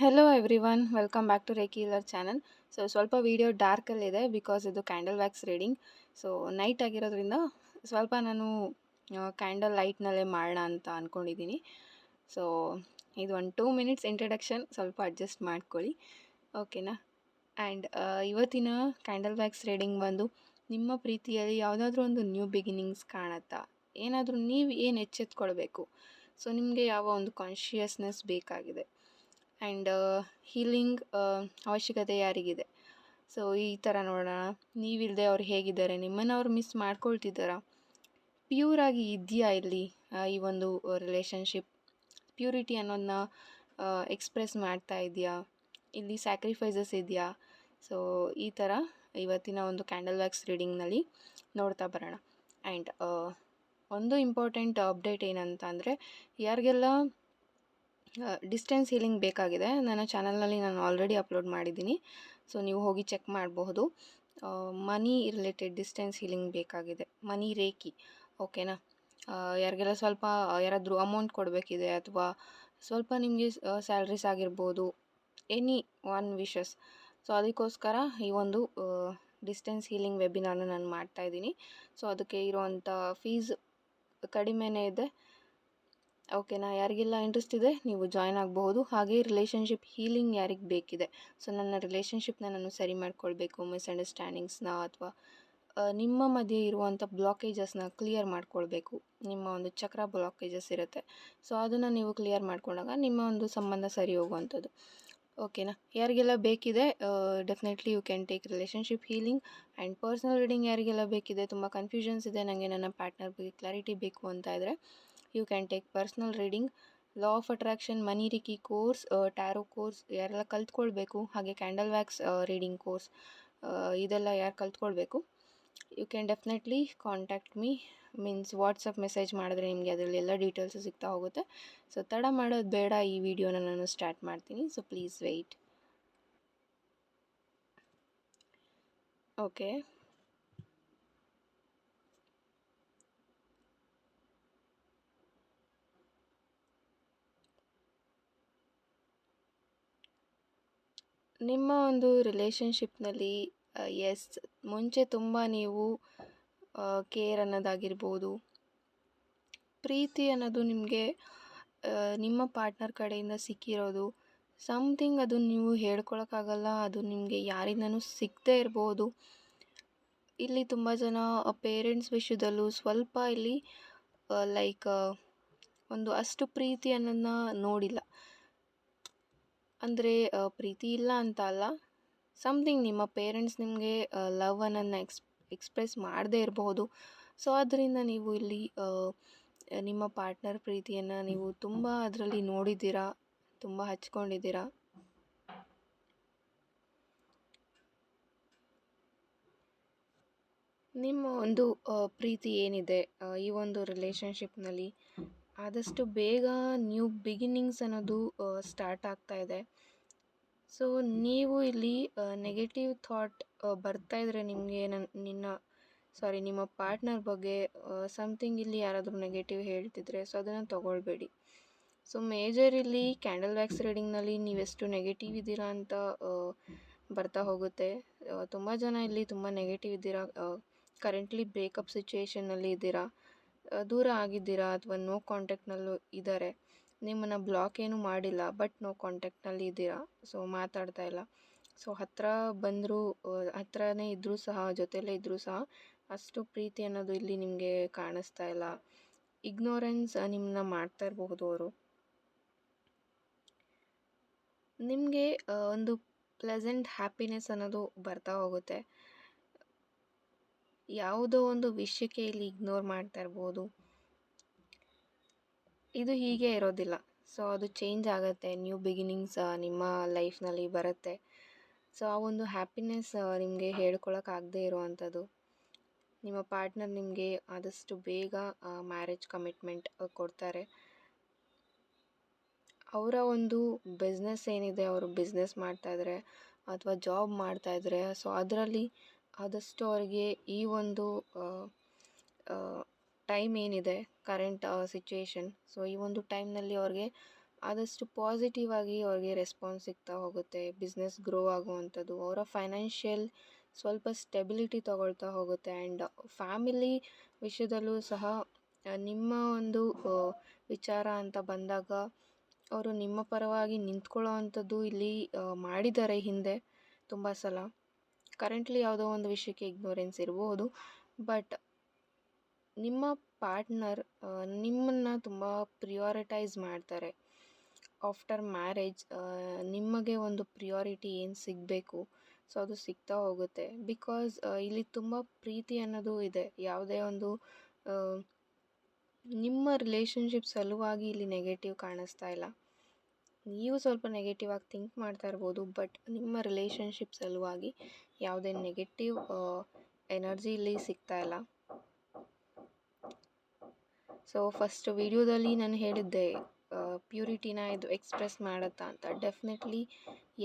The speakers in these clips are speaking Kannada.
Hello everyone, welcome back to reiki healer channel. ಸ್ವಲ್ಪ ವಿಡಿಯೋ ಡಾರ್ಕಲ್ಲಿದೆ ಬಿಕಾಸ್ ಇದು ಕ್ಯಾಂಡಲ್ ವ್ಯಾಕ್ಸ್ ರೀಡಿಂಗ್. ನೈಟ್ ಆಗಿರೋದ್ರಿಂದ ಸ್ವಲ್ಪ ನಾನು ಕ್ಯಾಂಡಲ್ ಲೈಟ್ನಲ್ಲೇ ಮಾಡೋಣ ಅಂತ ಅಂದ್ಕೊಂಡಿದ್ದೀನಿ. ಸೊ ಇದು ಒಂದು 2 ಮಿನಿಟ್ಸ್ ಇಂಟ್ರಡಕ್ಷನ್, ಸ್ವಲ್ಪ ಅಡ್ಜಸ್ಟ್ ಮಾಡ್ಕೊಳ್ಳಿ, ಓಕೆನಾ. ಆ್ಯಂಡ್ ಇವತ್ತಿನ ಕ್ಯಾಂಡಲ್ ವ್ಯಾಕ್ಸ್ ರೀಡಿಂಗ್ ಬಂದು, ನಿಮ್ಮ ಪ್ರೀತಿಯಲ್ಲಿ ಯಾವುದಾದ್ರೂ ಒಂದು ನ್ಯೂ ಬಿಗಿನಿಂಗ್ಸ್ ಕಾಣುತ್ತಾ, ಏನಾದರೂ ನೀವು ಏನು ಎಚ್ಚೆತ್ಕೊಳ್ಬೇಕು, ಸೊ ನಿಮಗೆ ಯಾವ ಒಂದು ಕಾನ್ಷಿಯಸ್ನೆಸ್ ಬೇಕಾಗಿದೆ, ಆ್ಯಂಡ್ ಹೀಲಿಂಗ್ ಅವಶ್ಯಕತೆ ಯಾರಿಗಿದೆ. ಸೊ ಈ ಥರ ನೋಡೋಣ. ನೀವಿಲ್ಲದೆ ಅವ್ರು ಹೇಗಿದ್ದಾರೆ, ನಿಮ್ಮನ್ನು ಅವ್ರು ಮಿಸ್ ಮಾಡ್ಕೊಳ್ತಿದ್ದಾರಾ, ಪ್ಯೂರಾಗಿ ಇದೆಯಾ ಇಲ್ಲಿ ಈ ಒಂದು ರಿಲೇಷನ್ಶಿಪ್, ಪ್ಯೂರಿಟಿ ಅನ್ನೋದನ್ನ ಎಕ್ಸ್ಪ್ರೆಸ್ ಮಾಡ್ತಾ ಇದೆಯಾ, ಇಲ್ಲಿ ಸ್ಯಾಕ್ರಿಫೈಸಸ್ ಇದೆಯಾ. ಸೊ ಈ ಥರ ಇವತ್ತಿನ ಒಂದು ಕ್ಯಾಂಡಲ್ ವ್ಯಾಕ್ಸ್ ರೀಡಿಂಗ್ನಲ್ಲಿ ನೋಡ್ತಾ ಬರೋಣ. ಆ್ಯಂಡ್ ಒಂದು ಇಂಪಾರ್ಟೆಂಟ್ ಅಪ್ಡೇಟ್ ಏನಂತ ಅಂದರೆ, ಯಾರಿಗೆಲ್ಲ ಡಿಸ್ಟೆನ್ಸ್ ಹೀಲಿಂಗ್ ಬೇಕಾಗಿದೆ, ನನ್ನ ಚಾನಲ್ನಲ್ಲಿ ನಾನು ಆಲ್ರೆಡಿ ಅಪ್ಲೋಡ್ ಮಾಡಿದ್ದೀನಿ, ಸೊ ನೀವು ಹೋಗಿ ಚೆಕ್ ಮಾಡಬಹುದು. ಮನಿ ರಿಲೇಟೆಡ್ ಡಿಸ್ಟೆನ್ಸ್ ಹೀಲಿಂಗ್ ಬೇಕಾಗಿದೆ, ಮನಿ ರೇಖಿ, ಓಕೆನಾ. ಯಾರಿಗೆಲ್ಲ ಸ್ವಲ್ಪ ಯಾರಾದರೂ ಅಮೌಂಟ್ ಕೊಡಬೇಕಿದೆ, ಅಥವಾ ಸ್ವಲ್ಪ ನಿಮಗೆ ಸ್ಯಾಲ್ರೀಸ್ ಆಗಿರ್ಬೋದು, ಎನಿ ಒನ್ ವಿಶಸ್. ಸೊ ಅದಕ್ಕೋಸ್ಕರ ಈ ಒಂದು ಡಿಸ್ಟೆನ್ಸ್ ಹೀಲಿಂಗ್ ವೆಬಿನಾರ್ನ ನಾನು ಮಾಡ್ತಾಯಿದ್ದೀನಿ. ಸೊ ಅದಕ್ಕೆ ಇರೋವಂಥ ಫೀಸ್ ಕಡಿಮೆನೇ ಇದೆ, ಓಕೆನಾ. ಯಾರಿಗೆಲ್ಲ ಇಂಟ್ರೆಸ್ಟ್ ಇದೆ ನೀವು ಜಾಯ್ನ್ ಆಗಬಹುದು. ಹಾಗೆ ರಿಲೇಷನ್ಶಿಪ್ ಹೀಲಿಂಗ್ ಯಾರಿಗೆ ಬೇಕಿದೆ, ಸೊ ನನ್ನ ರಿಲೇಷನ್ಶಿಪ್ನ ನಾನು ಸರಿ ಮಾಡ್ಕೊಳ್ಬೇಕು, ಮಿಸ್ಅಂಡರ್ಸ್ಟ್ಯಾಂಡಿಂಗ್ಸ್ನ ಅಥವಾ ನಿಮ್ಮ ಮಧ್ಯೆ ಇರುವಂಥ ಬ್ಲಾಕೇಜಸ್ನ ಕ್ಲಿಯರ್ ಮಾಡ್ಕೊಳ್ಬೇಕು. ನಿಮ್ಮ ಒಂದು ಚಕ್ರ ಬ್ಲಾಕೇಜಸ್ ಇರುತ್ತೆ, ಸೊ ಅದನ್ನು ನೀವು ಕ್ಲಿಯರ್ ಮಾಡ್ಕೊಂಡಾಗ ನಿಮ್ಮ ಒಂದು ಸಂಬಂಧ ಸರಿ ಹೋಗುವಂಥದ್ದು, ಓಕೆನಾ. ಯಾರಿಗೆಲ್ಲ ಬೇಕಿದೆ definitely you can take relationship healing. And personal reading ಯಾರಿಗೆಲ್ಲ ಬೇಕಿದೆ, ತುಂಬ ಕನ್ಫ್ಯೂಷನ್ಸ್ ಇದೆ, ನನಗೆ ನನ್ನ ಪಾರ್ಟ್ನರ್ ಬಗ್ಗೆ ಕ್ಲಾರಿಟಿ ಬೇಕು ಅಂತ ಇದ್ದರೆ you can take personal reading. Law of attraction, money reiki course, tarot course ಯಾರೆಲ್ಲ ಕಲ್ತ್ಕೊಳ್ಬೇಕು, ಹಾಗೆ ಕ್ಯಾಂಡಲ್ ವ್ಯಾಕ್ಸ್ ರೀಡಿಂಗ್ ಕೋರ್ಸ್, ಇದೆಲ್ಲ ಯಾರು ಕಲ್ತ್ಕೊಳ್ಬೇಕು, you can definitely contact me. Means WhatsApp message ಮಾಡಿದ್ರೆ ನಿಮಗೆ ಅದರಲ್ಲಿ ಎಲ್ಲ ಡೀಟೇಲ್ಸು ಸಿಗ್ತಾ ಹೋಗುತ್ತೆ. ಸೊ ತಡ ಮಾಡೋದು ಬೇಡ, ಈ ವಿಡಿಯೋನ ನಾನು ಸ್ಟಾರ್ಟ್ ಮಾಡ್ತೀನಿ. So please weight. ಓಕೆ, ನಿಮ್ಮ ಒಂದು ರಿಲೇಷನ್ಶಿಪ್ನಲ್ಲಿ ಎಸ್, ಮುಂಚೆ ತುಂಬ ನೀವು ಕೇರ್ ಅನ್ನೋದಾಗಿರ್ಬೋದು, ಪ್ರೀತಿ ಅನ್ನೋದು ನಿಮಗೆ ನಿಮ್ಮ ಪಾರ್ಟ್ನರ್ ಕಡೆಯಿಂದ ಸಿಕ್ಕಿರೋದು ಸಮಥಿಂಗ್, ಅದು ನೀವು ಹೇಳ್ಕೊಳಕ್ಕಾಗಲ್ಲ, ಅದು ನಿಮಗೆ ಯಾರಿಂದನೂ ಸಿಗದೇ ಇರ್ಬೋದು. ಇಲ್ಲಿ ತುಂಬ ಜನ ಪೇರೆಂಟ್ಸ್ ವಿಷಯದಲ್ಲೂ ಸ್ವಲ್ಪ ಇಲ್ಲಿ ಲೈಕ್ ಒಂದು ಅಷ್ಟು ಪ್ರೀತಿ ಅನ್ನೋದನ್ನ ನೋಡಿಲ್ಲ. ಅಂದರೆ ಪ್ರೀತಿ ಇಲ್ಲ ಅಂತ ಅಲ್ಲ, ಸಮಥಿಂಗ್ ನಿಮ್ಮ ಪೇರೆಂಟ್ಸ್ ನಿಮಗೆ ಲವ್ ಅನ್ನೋದನ್ನ ಎಕ್ಸ್ಪ್ರೆಸ್ ಮಾಡದೇ ಇರಬಹುದು. ಸೊ ಅದರಿಂದ ನೀವು ಇಲ್ಲಿ ನಿಮ್ಮ ಪಾರ್ಟ್ನರ್ ಪ್ರೀತಿಯನ್ನು ನೀವು ತುಂಬ ಅದರಲ್ಲಿ ನೋಡಿದ್ದೀರಾ, ತುಂಬ ಹಚ್ಕೊಂಡಿದ್ದೀರಾ. ನಿಮ್ಮ ಒಂದು ಪ್ರೀತಿ ಏನಿದೆ ಈ ಒಂದು ರಿಲೇಷನ್ಶಿಪ್ನಲ್ಲಿ, ಆದಷ್ಟು ಬೇಗ ನ್ಯೂ ಬಿಗಿನಿಂಗ್ಸ್ ಅನ್ನೋದು ಸ್ಟಾರ್ಟ್ ಆಗ್ತಾ ಇದೆ. ಸೊ ನೀವು ಇಲ್ಲಿ ನೆಗೆಟಿವ್ ಥಾಟ್ ಬರ್ತಾಯಿದ್ರೆ ನಿಮಗೆ ನಿಮ್ಮ ಪಾರ್ಟ್ನರ್ ಬಗ್ಗೆ ಸಮಥಿಂಗ್ ಇಲ್ಲಿ ಯಾರಾದರೂ ನೆಗೆಟಿವ್ ಹೇಳ್ತಿದ್ರೆ, ಸೊ ಅದನ್ನು ತೊಗೊಳ್ಬೇಡಿ. ಸೊ ಮೇಜರ್ ಇಲ್ಲಿ ಕ್ಯಾಂಡಲ್ ವ್ಯಾಕ್ಸ್ ರೀಡಿಂಗ್ನಲ್ಲಿ ನೀವೆಷ್ಟು ನೆಗೆಟಿವ್ ಇದ್ದೀರಾ ಅಂತ ಬರ್ತಾ ಹೋಗುತ್ತೆ. ತುಂಬ ಜನ ಇಲ್ಲಿ ತುಂಬ ನೆಗೆಟಿವ್ ಇದ್ದೀರಾ, ಕರೆಂಟ್ಲಿ ಬ್ರೇಕಪ್ ಸಿಚುವೇಷನ್ನಲ್ಲಿ ಇದ್ದೀರಾ, ದೂರ ಆಗಿದ್ದೀರಾ, ಅಥವಾ ನೋ ಕಾಂಟ್ಯಾಕ್ಟ್ನಲ್ಲೂ ಇದ್ದಾರೆ. ನಿಮ್ಮನ್ನು ಬ್ಲಾಕ್ ಏನೂ ಮಾಡಿಲ್ಲ, ಬಟ್ ನೋ ಕಾಂಟ್ಯಾಕ್ಟ್ನಲ್ಲಿ ಇದ್ದೀರಾ, ಸೊ ಮಾತಾಡ್ತಾ ಇಲ್ಲ. ಸೊ ಹತ್ತಿರ ಬಂದರೂ ಹತ್ರನೇ ಇದ್ದರೂ ಸಹ, ಜೊತೆಯಲ್ಲೇ ಇದ್ದರೂ ಸಹ ಅಷ್ಟು ಪ್ರೀತಿ ಅನ್ನೋದು ಇಲ್ಲಿ ನಿಮಗೆ ಕಾಣಿಸ್ತಾ ಇಲ್ಲ. ಇಗ್ನೋರೆನ್ಸ್ ನಿಮ್ಮನ್ನ ಮಾಡ್ತಾ ಇರಬಹುದು ಅವರು. ನಿಮಗೆ ಒಂದು ಪ್ಲೆಸೆಂಟ್ ಹ್ಯಾಪಿನೆಸ್ ಅನ್ನೋದು ಬರ್ತಾ ಹೋಗುತ್ತೆ. ಯಾವುದೋ ಒಂದು ವಿಷಯಕ್ಕೆ ಇಲ್ಲಿ ಇಗ್ನೋರ್ ಮಾಡ್ತಾ ಇರ್ಬೋದು. ಇದು ಹೀಗೆ ಇರೋದಿಲ್ಲ, ಸೊ ಅದು ಚೇಂಜ್ ಆಗುತ್ತೆ. ನ್ಯೂ ಬಿಗಿನಿಂಗ್ಸ್ ನಿಮ್ಮ ಲೈಫ್ನಲ್ಲಿ ಬರುತ್ತೆ. ಸೊ ಆ ಒಂದು ಹ್ಯಾಪಿನೆಸ್ ನಿಮಗೆ ಹೇಳ್ಕೊಳಕ್ಕಾಗದೇ ಇರೋವಂಥದ್ದು. ನಿಮ್ಮ ಪಾರ್ಟ್ನರ್ ನಿಮಗೆ ಆದಷ್ಟು ಬೇಗ ಮ್ಯಾರೇಜ್ ಕಮಿಟ್ಮೆಂಟ್ ಕೊಡ್ತಾರೆ. ಅವರ ಒಂದು ಬಿಸ್ನೆಸ್ ಏನಿದೆ, ಅವರು ಬಿಸ್ನೆಸ್ ಮಾಡ್ತಾಯಿದ್ರೆ ಅಥವಾ ಜಾಬ್ ಮಾಡ್ತಾಯಿದ್ರೆ, ಸೊ ಅದರಲ್ಲಿ ಆದಷ್ಟು ಅವರಿಗೆ ಈ ಒಂದು ಟೈಮ್ ಏನಿದೆ, ಕರೆಂಟ್ ಸಿಚುವೇಶನ್, ಸೊ ಈ ಒಂದು ಟೈಮ್ನಲ್ಲಿ ಅವ್ರಿಗೆ ಆದಷ್ಟು ಪಾಸಿಟಿವ್ ಆಗಿ ಅವ್ರಿಗೆ ರೆಸ್ಪಾನ್ಸ್ ಸಿಗ್ತಾ ಹೋಗುತ್ತೆ. ಬಿಸ್ನೆಸ್ ಗ್ರೋ ಆಗುವಂಥದ್ದು, ಅವರ ಫೈನಾನ್ಷಿಯಲ್ ಸ್ವಲ್ಪ ಸ್ಟೆಬಿಲಿಟಿ ತಗೊಳ್ತಾ ಹೋಗುತ್ತೆ. ಆ್ಯಂಡ್ ಫ್ಯಾಮಿಲಿ ವಿಷಯದಲ್ಲೂ ಸಹ ನಿಮ್ಮ ಒಂದು ವಿಚಾರ ಅಂತ ಬಂದಾಗ ಅವರು ನಿಮ್ಮ ಪರವಾಗಿ ನಿಂತ್ಕೊಳ್ಳೋ ಅಂಥದ್ದು ಇಲ್ಲಿ ಮಾಡಿದ್ದಾರೆ ಹಿಂದೆ ತುಂಬ ಸಲ. ಕರೆಂಟ್ಲಿ ಯಾವುದೋ ಒಂದು ವಿಷಯಕ್ಕೆ ಇಗ್ನೋರೆನ್ಸ್ ಇರ್ಬೋದು, ಬಟ್ ನಿಮ್ಮ ಪಾರ್ಟ್ನರ್ ನಿಮ್ಮನ್ನು ತುಂಬ ಪ್ರಿಯಾರಿಟೈಸ್ ಮಾಡ್ತಾರೆ. ಆಫ್ಟರ್ ಮ್ಯಾರೇಜ್ ನಿಮಗೆ ಒಂದು ಪ್ರಿಯಾರಿಟಿ ಏನು ಸಿಗಬೇಕು, ಸೊ ಅದು ಸಿಗ್ತಾ ಹೋಗುತ್ತೆ. ಬಿಕಾಸ್ ಇಲ್ಲಿ ತುಂಬ ಪ್ರೀತಿ ಅನ್ನೋದು ಇದೆ. ಯಾವುದೇ ಒಂದು ನಿಮ್ಮ ರಿಲೇಷನ್ಶಿಪ್ ಸಲುವಾಗಿ ಇಲ್ಲಿ ನೆಗೆಟಿವ್ ಕಾಣಿಸ್ತಾ ಇಲ್ಲ. ನೀವು ಸ್ವಲ್ಪ ನೆಗೆಟಿವ್ ಆಗಿ ಥಿಂಕ್ ಮಾಡ್ತಾ ಇರ್ಬೋದು, ಬಟ್ ನಿಮ್ಮ ರಿಲೇಷನ್ಶಿಪ್ ಸಲುವಾಗಿ ಯಾವುದೇ ನೆಗೆಟಿವ್ ಎನರ್ಜಿ ಇಲ್ಲಿ ಸಿಗ್ತಾ ಇಲ್ಲ. ಸೊ ಫಸ್ಟ್ ವಿಡಿಯೋದಲ್ಲಿ ನಾನು ಹೇಳಿದ್ದೆ ಪ್ಯೂರಿಟಿನ ಇದು ಎಕ್ಸ್ಪ್ರೆಸ್ ಮಾಡುತ್ತಾ ಅಂತ. ಡೆಫಿನೆಟ್ಲಿ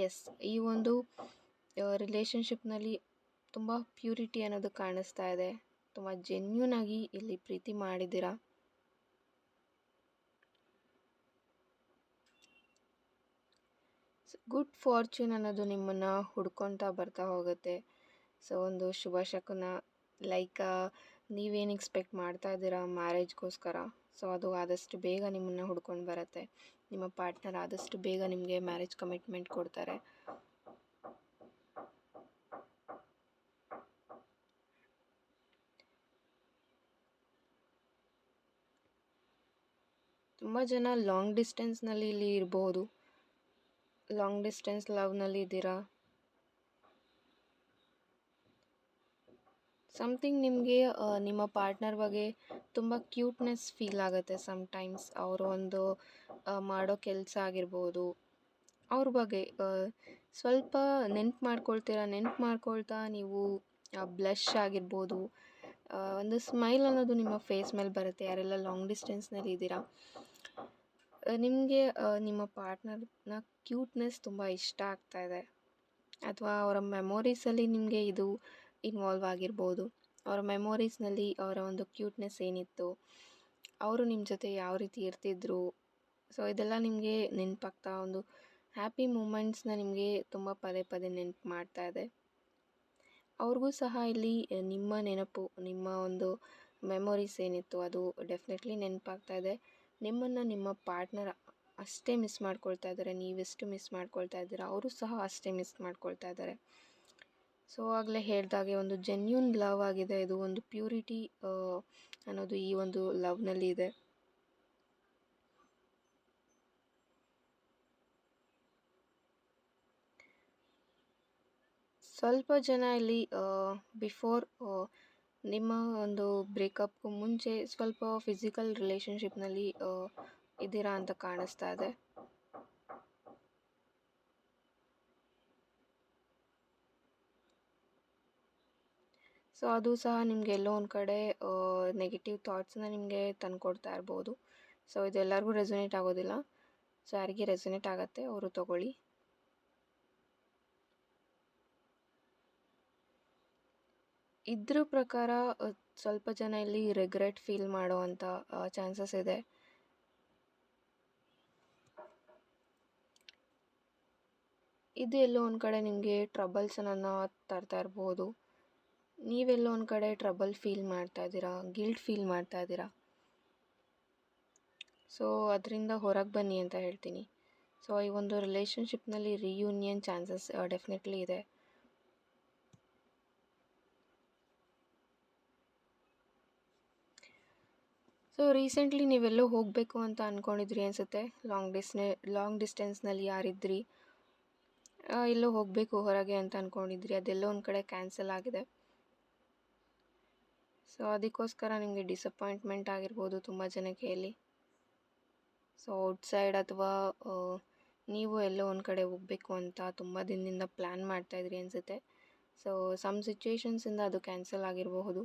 ಎಸ್, ಈ ಒಂದು ರಿಲೇಷನ್ಶಿಪ್ನಲ್ಲಿ ತುಂಬ ಪ್ಯೂರಿಟಿ ಅನ್ನೋದು ಕಾಣಿಸ್ತಾ ಇದೆ. ತುಂಬ ಜೆನ್ಯೂನ್ ಆಗಿ ಇಲ್ಲಿ ಪ್ರೀತಿ ಮಾಡಿದ್ದೀರಾ. ಗುಡ್ ಫಾರ್ಚೂನ್ ಅನ್ನೋದು ನಿಮ್ಮನ್ನು ಹುಡ್ಕೊತಾ ಬರ್ತಾ ಹೋಗುತ್ತೆ. ಸೊ ಒಂದು ಶುಭ ಶಕುನ, ಲೈಕ್ ನೀವೇನು ಎಕ್ಸ್ಪೆಕ್ಟ್ ಮಾಡ್ತಾ ಇದ್ದೀರಾ ಮ್ಯಾರೇಜ್ಗೋಸ್ಕರ, ಸೊ ಅದು ಆದಷ್ಟು ಬೇಗ ನಿಮ್ಮನ್ನು ಹುಡ್ಕೊಂಡು ಬರುತ್ತೆ. ನಿಮ್ಮ ಪಾರ್ಟ್ನರ್ ಆದಷ್ಟು ಬೇಗ ನಿಮಗೆ ಮ್ಯಾರೇಜ್ ಕಮಿಟ್ಮೆಂಟ್ ಕೊಡ್ತಾರೆ. ತುಂಬ ಜನ ಲಾಂಗ್ ಡಿಸ್ಟೆನ್ಸ್ನಲ್ಲಿ ಇಲ್ಲಿ ಇರ್ಬೋದು. ಲಾಂಗ್ ಡಿಸ್ಟೆನ್ಸ್ ಲವ್ನಲ್ಲಿ ಇದ್ದೀರಾ. ಸಮಥಿಂಗ್ ನಿಮಗೆ ನಿಮ್ಮ ಪಾರ್ಟ್ನರ್ ಬಗ್ಗೆ ತುಂಬ ಕ್ಯೂಟ್ನೆಸ್ ಫೀಲ್ ಆಗುತ್ತೆ ಸಮ್ಟೈಮ್ಸ್. ಅವರು ಒಂದು ಮಾಡೋ ಕೆಲಸ ಆಗಿರ್ಬೋದು, ಅವ್ರ ಬಗ್ಗೆ ಸ್ವಲ್ಪ ನೆನ್ಪು ಮಾಡ್ಕೊಳ್ತಾ ನೀವು ಬ್ಲಷ್ ಆಗಿರ್ಬೋದು, ಒಂದು ಸ್ಮೈಲ್ ಅನ್ನೋದು ನಿಮ್ಮ ಫೇಸ್ ಮೇಲೆ ಬರುತ್ತೆ. ಯಾರೆಲ್ಲ ಲಾಂಗ್ ಡಿಸ್ಟೆನ್ಸ್ನಲ್ಲಿ ಇದ್ದೀರಾ, ನಿಮಗೆ ನಿಮ್ಮ ಪಾರ್ಟ್ನರ್ನ ಕ್ಯೂಟ್ನೆಸ್ ತುಂಬ ಇಷ್ಟ ಆಗ್ತಾ ಇದೆ, ಅಥವಾ ಅವರ ಮೆಮೊರೀಸಲ್ಲಿ ನಿಮಗೆ ಇದು ಇನ್ವಾಲ್ವ್ ಆಗಿರ್ಬೋದು. ಅವರ ಮೆಮೊರೀಸ್ನಲ್ಲಿ ಅವರ ಒಂದು ಕ್ಯೂಟ್ನೆಸ್ ಏನಿತ್ತು, ಅವರು ನಿಮ್ಮ ಜೊತೆ ಯಾವ ರೀತಿ ಇರ್ತಿದ್ರು, ಸೊ ಇದೆಲ್ಲ ನಿಮಗೆ ನೆನಪಾಗ್ತಾ ಒಂದು ಹ್ಯಾಪಿ ಮೂಮೆಂಟ್ಸ್ನ ನಿಮಗೆ ತುಂಬ ಪದೇ ಪದೇ ನೆನಪು ಮಾಡ್ತಾ ಇದೆ. ಅವ್ರಿಗೂ ಸಹ ಇಲ್ಲಿ ನಿಮ್ಮ ನೆನಪು, ನಿಮ್ಮ ಒಂದು ಮೆಮೊರೀಸ್ ಏನಿತ್ತು ಅದು ಡೆಫಿನೆಟ್ಲಿ ನೆನಪಾಗ್ತಾ ಇದೆ. ನಿಮ್ಮನ್ನು ನಿಮ್ಮ ಪಾರ್ಟ್ನರ್ ಅಷ್ಟೇ ಮಿಸ್ ಮಾಡ್ಕೊಳ್ತಾ ಇದ್ದಾರೆ. ನೀವೆಷ್ಟು ಮಿಸ್ ಮಾಡ್ಕೊಳ್ತಾ ಇದ್ದೀರಾ, ಅವರು ಸಹ ಅಷ್ಟೇ ಮಿಸ್ ಮಾಡ್ಕೊಳ್ತಾ ಇದ್ದಾರೆ. ಸೊ ಆಗಲೇ ಹೇಳ್ದಾಗೆ ಒಂದು ಜೆನ್ಯೂನ್ ಲವ್ ಆಗಿದೆ ಇದು. ಒಂದು ಪ್ಯೂರಿಟಿ ಅನ್ನೋದು ಈ ಒಂದು ಲವ್ನಲ್ಲಿ ಇದೆ. ಸ್ವಲ್ಪ ಜನ ಇಲ್ಲಿ ಬಿಫೋರ್ ನಿಮ್ಮ ಒಂದು ಬ್ರೇಕಪ್ಗೂ ಮುಂಚೆ ಸ್ವಲ್ಪ ಫಿಸಿಕಲ್ ರಿಲೇಷನ್ಶಿಪ್ನಲ್ಲಿ ಇದ್ದೀರಾ ಅಂತ ಕಾಣಿಸ್ತಾ ಇದೆ. ಸೊ ಅದು ಸಹ ನಿಮಗೆ ಎಲ್ಲೋ ಒಂದು ಕಡೆ ನೆಗೆಟಿವ್ ಥಾಟ್ಸ್ನ ನಿಮಗೆ ತಂದುಕೊಡ್ತಾ ಇರ್ಬೋದು. ಸೊ ಇದೆಲ್ಲರಿಗೂ ರೆಸೊನೇಟ್ ಆಗೋದಿಲ್ಲ. ಸೊ ಯಾರಿಗೆ ರೆಸೊನೇಟ್ ಆಗುತ್ತೆ ಅವರು ತಗೊಳ್ಳಿ. ಇದ್ರ ಪ್ರಕಾರ ಸ್ವಲ್ಪ ಜನ ಇಲ್ಲಿ ರಿಗ್ರೆಟ್ ಫೀಲ್ ಮಾಡೋ ಅಂಥ ಚಾನ್ಸಸ್ ಇದೆ. ಇದು ಎಲ್ಲೋ ಒಂದು ಕಡೆ ನಿಮಗೆ ಟ್ರಬಲ್ಸನ್ನು ತರ್ತಾ ಇರ್ಬೋದು. ನೀವೆಲ್ಲೋ ಒಂದು ಕಡೆ ಟ್ರಬಲ್ ಫೀಲ್ ಮಾಡ್ತಾ ಇದ್ದೀರಾ, ಗಿಲ್ಟ್ ಫೀಲ್ ಮಾಡ್ತಾ ಇದ್ದೀರಾ. ಸೊ ಅದರಿಂದ ಹೊರಗೆ ಬನ್ನಿ ಅಂತ ಹೇಳ್ತೀನಿ. ಸೊ ಈ ಒಂದು ರಿಲೇಷನ್ಶಿಪ್ನಲ್ಲಿ ರಿಯೂನಿಯನ್ ಚಾನ್ಸಸ್ ಡೆಫಿನೆಟ್ಲಿ ಇದೆ. ಸೊ ರೀಸೆಂಟ್ಲಿ ನೀವೆಲ್ಲೋ ಹೋಗಬೇಕು ಅಂತ ಅಂದ್ಕೊಂಡಿದ್ರಿ ಅನಿಸುತ್ತೆ. ಲಾಂಗ್ ಡಿಸ್ಟೆನ್ಸ್ನಲ್ಲಿ ಯಾರಿದ್ರಿ, ಎಲ್ಲೋ ಹೋಗಬೇಕು ಹೊರಗೆ ಅಂತ ಅಂದ್ಕೊಂಡಿದ್ರಿ, ಅದೆಲ್ಲೋ ಒಂದು ಕಡೆ ಕ್ಯಾನ್ಸಲ್ ಆಗಿದೆ. ಸೊ ಅದಕ್ಕೋಸ್ಕರ ನಿಮಗೆ ಡಿಸಪಾಯಿಂಟ್ಮೆಂಟ್ ಆಗಿರ್ಬೋದು ತುಂಬ ಜನಕ್ಕೆ ಇಲ್ಲಿ. ಸೊ ಔಟ್ಸೈಡ್ ಅಥವಾ ನೀವು ಎಲ್ಲೋ ಒಂದು ಕಡೆ ಹೋಗಬೇಕು ಅಂತ ತುಂಬ ದಿನದಿಂದ ಪ್ಲ್ಯಾನ್ ಮಾಡ್ತಾಯಿದ್ರಿ ಅನಿಸುತ್ತೆ. ಸೊ ಸಮ್ ಸಿಚುವೇಶನ್ಸಿಂದ ಅದು ಕ್ಯಾನ್ಸಲ್ ಆಗಿರಬಹುದು,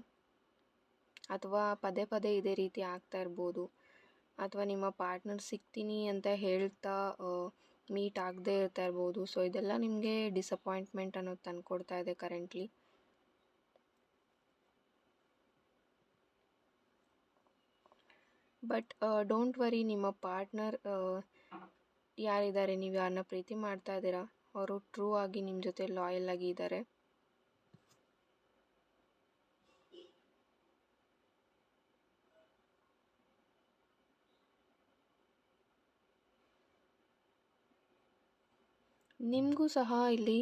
ಅಥವಾ ಪದೇ ಪದೇ ಇದೇ ರೀತಿ ಆಗ್ತಾ ಇರ್ಬೋದು, ಅಥವಾ ನಿಮ್ಮ ಪಾರ್ಟ್ನರ್ ಸಿಗ್ತೀನಿ ಅಂತ ಹೇಳ್ತಾ ಮೀಟ್ ಆಗದೇ ಇರ್ತಾ ಇರ್ಬೋದು. ಸೊ ಇದೆಲ್ಲ ನಿಮಗೆ ಡಿಸಪಾಯಿಂಟ್ಮೆಂಟ್ ಅನ್ನೋದು ತಂದುಕೊಡ್ತಾ ಇದೆ ಕರೆಂಟ್ಲಿ. ಬಟ್ ಡೋಂಟ್ ವರಿ, ನಿಮ್ಮ ಪಾರ್ಟ್ನರ್ ಯಾರಿದ್ದಾರೆ, ನೀವು ಯಾರನ್ನ ಪ್ರೀತಿ ಮಾಡ್ತಾ ಇದ್ದೀರಾ, ಅವರು ಟ್ರೂ ಆಗಿ ನಿಮ್ಮ ಜೊತೆ ಲಾಯಲ್ ಆಗಿ ಇದ್ದಾರೆ. ನಿಮಗೂ ಸಹ ಇಲ್ಲಿ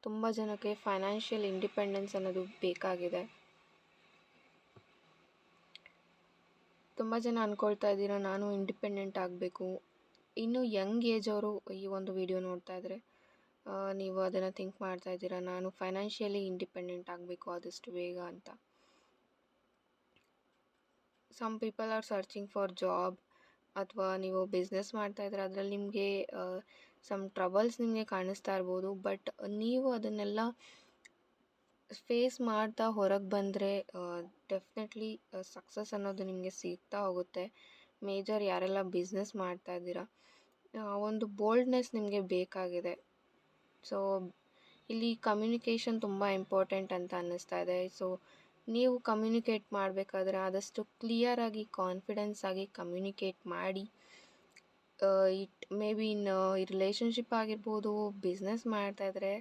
ತುಂಬ ಜನಕ್ಕೆ ಫೈನಾನ್ಷಿಯಲ್ ಇಂಡಿಪೆಂಡೆನ್ಸ್ ಅನ್ನೋದು ಬೇಕಾಗಿದೆ. ತುಂಬ ಜನ ಅಂದ್ಕೊಳ್ತಾ ಇದ್ದೀರಾ ನಾನು ಇಂಡಿಪೆಂಡೆಂಟ್ ಆಗಬೇಕು. ಇನ್ನು ಯಂಗ್ ಏಜ್ ಅವರು ಈ ಒಂದು ವಿಡಿಯೋ ನೋಡ್ತಾ ಇದ್ದರೆ ನೀವು ಅದನ್ನು ಥಿಂಕ್ ಮಾಡ್ತಾ ಇದ್ದೀರಾ, ನಾನು ಫೈನಾನ್ಷಿಯಲಿ ಇಂಡಿಪೆಂಡೆಂಟ್ ಆಗಬೇಕು ಆದಷ್ಟು ಬೇಗ ಅಂತ. Some people are searching for job, ಅಥವಾ ನೀವು ಬಿಸ್ನೆಸ್ ಮಾಡ್ತಾ ಇದ್ರೆ ಅದರಲ್ಲಿ ನಿಮಗೆ ಸಮ್ ಟ್ರಬಲ್ಸ್ ನಿಮಗೆ ಕಾಣಿಸ್ತಾ ಇರ್ಬೋದು. ಬಟ್ ನೀವು ಅದನ್ನೆಲ್ಲ ಫೇಸ್ ಮಾಡ್ತಾ ಹೊರಗೆ ಬಂದರೆ ಡೆಫಿನೆಟ್ಲಿ ಸಕ್ಸಸ್ ಅನ್ನೋದು ನಿಮಗೆ ಸಿಗ್ತಾ ಹೋಗುತ್ತೆ. ಮೇಜರ್ ಯಾರೆಲ್ಲ ಬಿಸ್ನೆಸ್ ಮಾಡ್ತಾ ಇದ್ದೀರಾ, ಒಂದು ಬೋಲ್ಡ್ನೆಸ್ ನಿಮಗೆ ಬೇಕಾಗಿದೆ. ಸೊ ಇಲ್ಲಿ ಕಮ್ಯುನಿಕೇಷನ್ ತುಂಬ ಇಂಪಾರ್ಟೆಂಟ್ ಅಂತ ಅನ್ನಿಸ್ತಾ ಇದೆ. ಸೊ ನೀವು ಕಮ್ಯುನಿಕೇಟ್ ಮಾಡಬೇಕಾದ್ರೆ ಆದಷ್ಟು ಕ್ಲಿಯರಾಗಿ ಕಾನ್ಫಿಡೆನ್ಸ್ ಆಗಿ ಕಮ್ಯುನಿಕೇಟ್ ಮಾಡಿ. It may be in relationship ಆಗಿರ್ಬೋದು, ಬಿಸ್ನೆಸ್ ಮಾಡ್ತಾಯಿದ್ರೆ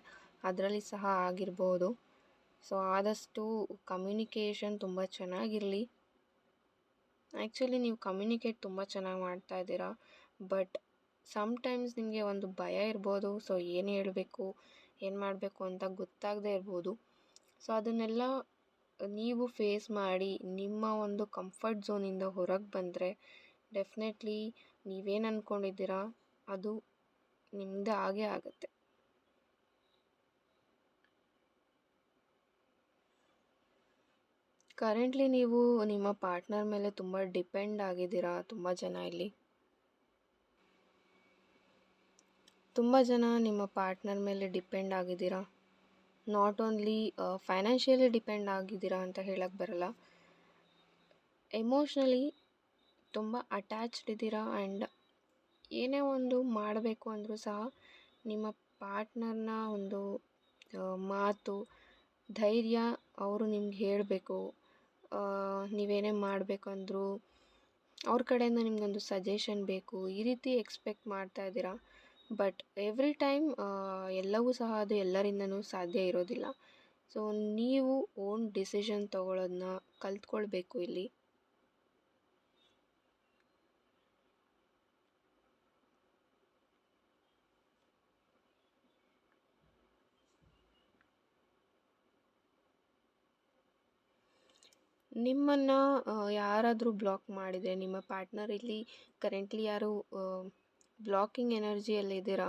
ಅದರಲ್ಲಿ ಸಹ ಆಗಿರ್ಬೋದು. ಸೊ ಆದಷ್ಟು ಕಮ್ಯುನಿಕೇಷನ್ ತುಂಬ ಚೆನ್ನಾಗಿರಲಿ. ಆ್ಯಕ್ಚುಲಿ ನೀವು ಕಮ್ಯುನಿಕೇಟ್ ತುಂಬ ಚೆನ್ನಾಗಿ ಮಾಡ್ತಾ ಇದ್ದೀರಾ, ಬಟ್ ಸಮ್ಟೈಮ್ಸ್ ನಿಮಗೆ ಒಂದು ಭಯ ಇರ್ಬೋದು. ಸೊ ಏನು ಹೇಳಬೇಕು, ಏನು ಮಾಡಬೇಕು ಅಂತ ಗೊತ್ತಾಗದೇ ಇರ್ಬೋದು. ಸೊ ಅದನ್ನೆಲ್ಲ ನೀವು ಫೇಸ್ ಮಾಡಿ ನಿಮ್ಮ ಒಂದು ಕಂಫರ್ಟ್ ಝೋನಿಂದ ಹೊರಗೆ ಬಂದರೆ ಡೆಫಿನೆಟ್ಲಿ ನೀವೇನು ಅಂದ್ಕೊಂಡಿದ್ದೀರಾ ಅದು ನಿಮ್ಮದೇ ಆಗೇ ಆಗುತ್ತೆ. ಕರೆಂಟ್ಲಿ ನೀವು ನಿಮ್ಮ ಪಾರ್ಟ್ನರ್ ಮೇಲೆ ತುಂಬ ಡಿಪೆಂಡ್ ಆಗಿದ್ದೀರಾ. ತುಂಬ ಜನ ನಿಮ್ಮ ಪಾರ್ಟ್ನರ್ ಮೇಲೆ ಡಿಪೆಂಡ್ ಆಗಿದ್ದೀರಾ. ನಾಟ್ ಓನ್ಲಿ ಫೈನಾನ್ಷಿಯಲಿ ಡಿಪೆಂಡ್ ಆಗಿದ್ದೀರಾ ಅಂತ ಹೇಳಕ್ಕೆ ಬರಲ್ಲ, ಎಮೋಷ್ನಲಿ ತುಂಬ ಅಟ್ಯಾಚ್ಡ್ ಇದ್ದೀರಾ. ಆ್ಯಂಡ್ ಏನೇ ಒಂದು ಮಾಡಬೇಕು ಅಂದರೂ ಸಹ ನಿಮ್ಮ ಪಾರ್ಟ್ನರ್ನ ಒಂದು ಮಾತು, ಧೈರ್ಯ ಅವರು ನಿಮ್ಗೆ ಹೇಳಬೇಕು. ನೀವೇನೇ ಮಾಡಬೇಕಂದ್ರೂ ಅವ್ರ ಕಡೆಯಿಂದ ನಿಮಗೊಂದು ಸಜೆಷನ್ ಬೇಕು, ಈ ರೀತಿ ಎಕ್ಸ್ಪೆಕ್ಟ್ ಮಾಡ್ತಾ ಇದ್ದೀರಾ. ಬಟ್ ಎವ್ರಿ ಟೈಮ್ ಎಲ್ಲವೂ ಸಹ ಅದು ಎಲ್ಲರಿಂದನೂ ಸಾಧ್ಯ ಇರೋದಿಲ್ಲ. ಸೊ ನೀವು ಓನ್ ಡಿಸಿಷನ್ ತೊಗೊಳೋದನ್ನ ಕಲ್ತ್ಕೊಳ್ಬೇಕು ಇಲ್ಲಿ. ನಿಮ್ಮನ್ನು ಯಾರಾದರೂ ಬ್ಲಾಕ್ ಮಾಡಿದರೆ, ನಿಮ್ಮ ಪಾರ್ಟ್ನರ್ ಇಲ್ಲಿ ಕರೆಂಟ್ಲಿ ಯಾರು ಬ್ಲಾಕಿಂಗ್ ಎನರ್ಜಿಯಲ್ಲಿದ್ದೀರಾ,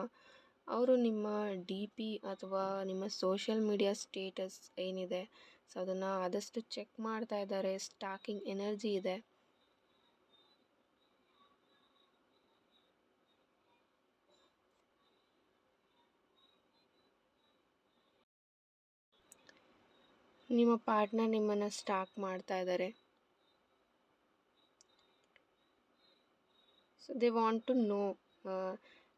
ಅವರು ನಿಮ್ಮ ಡಿ ಪಿ ಅಥವಾ ನಿಮ್ಮ ಸೋಷಿಯಲ್ ಮೀಡಿಯಾ ಸ್ಟೇಟಸ್ ಏನಿದೆ ಸೊ ಅದನ್ನು ಆದಷ್ಟು ಚೆಕ್ ಮಾಡ್ತಾ ಇದ್ದಾರೆ. ಸ್ಟಾಕಿಂಗ್ ಎನರ್ಜಿ ಇದೆ. ನಿಮ್ಮ ಪಾರ್ಟ್ನರ್ ನಿಮ್ಮನ್ನು ಸ್ಟಾಕ್ ಮಾಡ್ತಾ ಇದ್ದಾರೆ. So they want to know,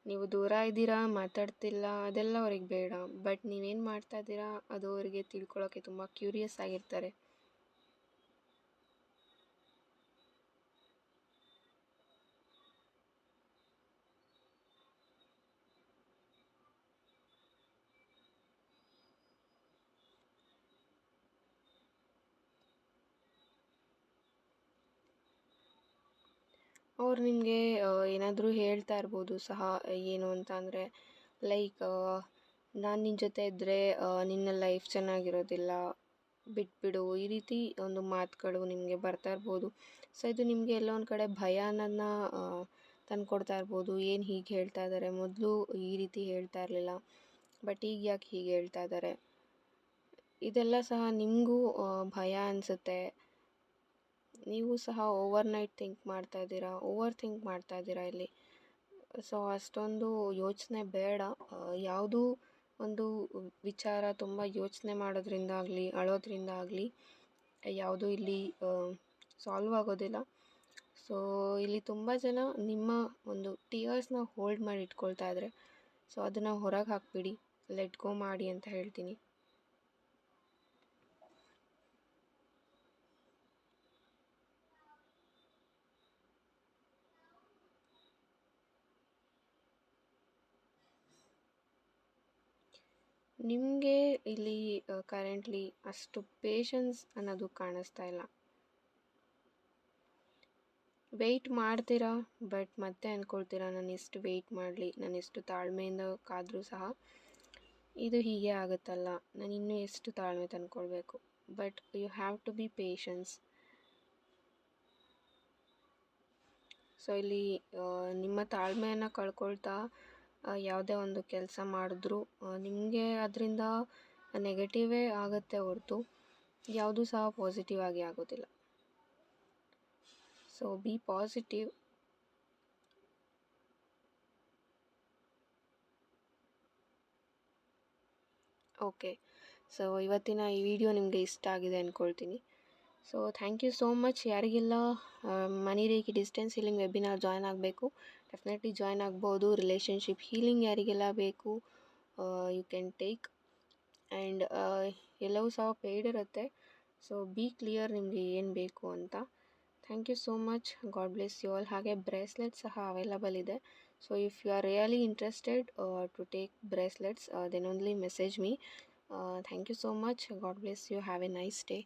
ನೀವು ದೂರ ಇದ್ದೀರಾ, ಮಾತಾಡ್ತಿಲ್ಲ, ಅದೆಲ್ಲ ಅವ್ರಿಗೆ ಬೇಡ. ಬಟ್ ನೀವೇನು ಮಾಡ್ತಾ ಇದ್ದೀರಾ ಅದು ಅವರಿಗೆ ತಿಳ್ಕೊಳ್ಳೋಕ್ಕೆ ತುಂಬ ಕ್ಯೂರಿಯಸ್ ಆಗಿರ್ತಾರೆ. ಅವ್ರು ನಿಮಗೆ ಏನಾದರೂ ಹೇಳ್ತಾ ಇರ್ಬೋದು ಸಹ. ಏನು ಅಂತ ಅಂದರೆ ಲೈಕ್ ನಾನು ನಿನ್ನ ಜೊತೆ ಇದ್ದರೆ ನಿನ್ನ ಲೈಫ್ ಚೆನ್ನಾಗಿರೋದಿಲ್ಲ, ಬಿಟ್ಬಿಡು, ಈ ರೀತಿ ಒಂದು ಮಾತುಗಳು ನಿಮಗೆ ಬರ್ತಾ ಇರ್ಬೋದು. ಸೊ ಇದು ನಿಮಗೆ ಎಲ್ಲೋ ಒಂದು ಕಡೆ ಭಯ ಅನ್ನೋದನ್ನ ತಂದುಕೊಡ್ತಾ ಇರ್ಬೋದು. ಏನು ಹೀಗೆ ಹೇಳ್ತಾ ಇದ್ದಾರೆ, ಮೊದಲು ಈ ರೀತಿ ಹೇಳ್ತಾ ಇರಲಿಲ್ಲ, ಬಟ್ ಈಗ ಯಾಕೆ ಹೀಗೆ ಹೇಳ್ತಾ ಇದ್ದಾರೆ, ಇದೆಲ್ಲ ಸಹ ನಿಮಗೂ ಭಯ ಅನಿಸುತ್ತೆ. ನೀವು ಸಹ ಓವರ್ ಥಿಂಕ್ ಮಾಡ್ತಾ ಇದ್ದೀರಾ ಇಲ್ಲಿ. ಸೊ ಅಷ್ಟೊಂದು ಯೋಚನೆ ಬೇಡ. ಯಾವುದೂ ಒಂದು ವಿಚಾರ ತುಂಬ ಯೋಚನೆ ಮಾಡೋದ್ರಿಂದ ಆಗಲಿ, ಅಳೋದ್ರಿಂದ ಆಗಲಿ ಯಾವುದೂ ಇಲ್ಲಿ ಸಾಲ್ವ್ ಆಗೋದಿಲ್ಲ. ಸೊ ಇಲ್ಲಿ ತುಂಬ ಜನ ನಿಮ್ಮ ಒಂದು ಟಿಯರ್ಸ್ನ ಹೋಲ್ಡ್ ಮಾಡಿ ಇಟ್ಕೊಳ್ತಾ ಇದ್ದಾರೆ. ಸೊ ಅದನ್ನು ಹೊರಗೆ ಹಾಕ್ಬಿಡಿ, ಲೆಟ್ ಗೋ ಮಾಡಿ ಅಂತ ಹೇಳ್ತೀನಿ. ನಿಮಗೆ ಇಲ್ಲಿ ಕರೆಂಟ್ಲಿ ಅಷ್ಟು ಪೇಷನ್ಸ್ ಅನ್ನೋದು ಕಾಣಿಸ್ತಾ ಇಲ್ಲ. ವೆಯ್ಟ್ ಮಾಡ್ತೀರಾ, ಬಟ್ ಮತ್ತೆ ಅಂದ್ಕೊಳ್ತೀರಾ ನಾನು ಎಷ್ಟು ವೆಯ್ಟ್ ಮಾಡಲಿ, ನಾನು ಎಷ್ಟು ತಾಳ್ಮೆಯಿಂದ ಕಾದರೂ ಸಹ ಇದು ಹೀಗೆ ಆಗುತ್ತಲ್ಲ, ನಾನು ಇನ್ನೂ ಎಷ್ಟು ತಾಳ್ಮೆ ತಂದ್ಕೊಳ್ಬೇಕು. But you have to be patience. So ಇಲ್ಲಿ ನಿಮ್ಮ ತಾಳ್ಮೆಯನ್ನು ಕಳ್ಕೊಳ್ತಾ ಯಾವುದೇ ಒಂದು ಕೆಲಸ ಮಾಡಿದ್ರೂ ನಿಮಗೆ ಅದರಿಂದ ನೆಗೆಟಿವೇ ಆಗುತ್ತೆ ಹೊರತು ಯಾವುದೂ ಸಹ ಪಾಸಿಟಿವ್ ಆಗಿ ಆಗೋದಿಲ್ಲ. So be positive. Okay, so ಇವತ್ತಿನ ಈ ವಿಡಿಯೋ ನಿಮಗೆ ಇಷ್ಟ ಆಗಿದೆ ಅಂದ್ಕೊಳ್ತೀನಿ. So thank you so much. ಯಾರಿಗೆಲ್ಲ money reiki distance healing webinar join ಆಗಬೇಕು, ಡೆಫಿನೆಟ್ಲಿ ಜಾಯ್ನ್ ಆಗ್ಬೋದು. ರಿಲೇಷನ್ಶಿಪ್ ಹೀಲಿಂಗ್ ಯಾರಿಗೆಲ್ಲ ಬೇಕು, ಯು ಕ್ಯಾನ್ ಟೇಕ್. ಆ್ಯಂಡ್ ಎಲ್ಲವೂ ಸಹ ಪೇಯ್ಡ್ ಇರುತ್ತೆ. ಸೊ ಬಿ ಕ್ಲಿಯರ್ ನಿಮಗೆ ಏನು ಬೇಕು ಅಂತ. Thank you so much. God bless you all. ಹಾಗೆ ಬ್ರೇಸ್ಲೆಟ್ ಸಹ ಅವೈಲಬಲ್ ಇದೆ. So if you are really interested to take bracelets, then only message me. Thank you so much. God bless you. Have a nice day.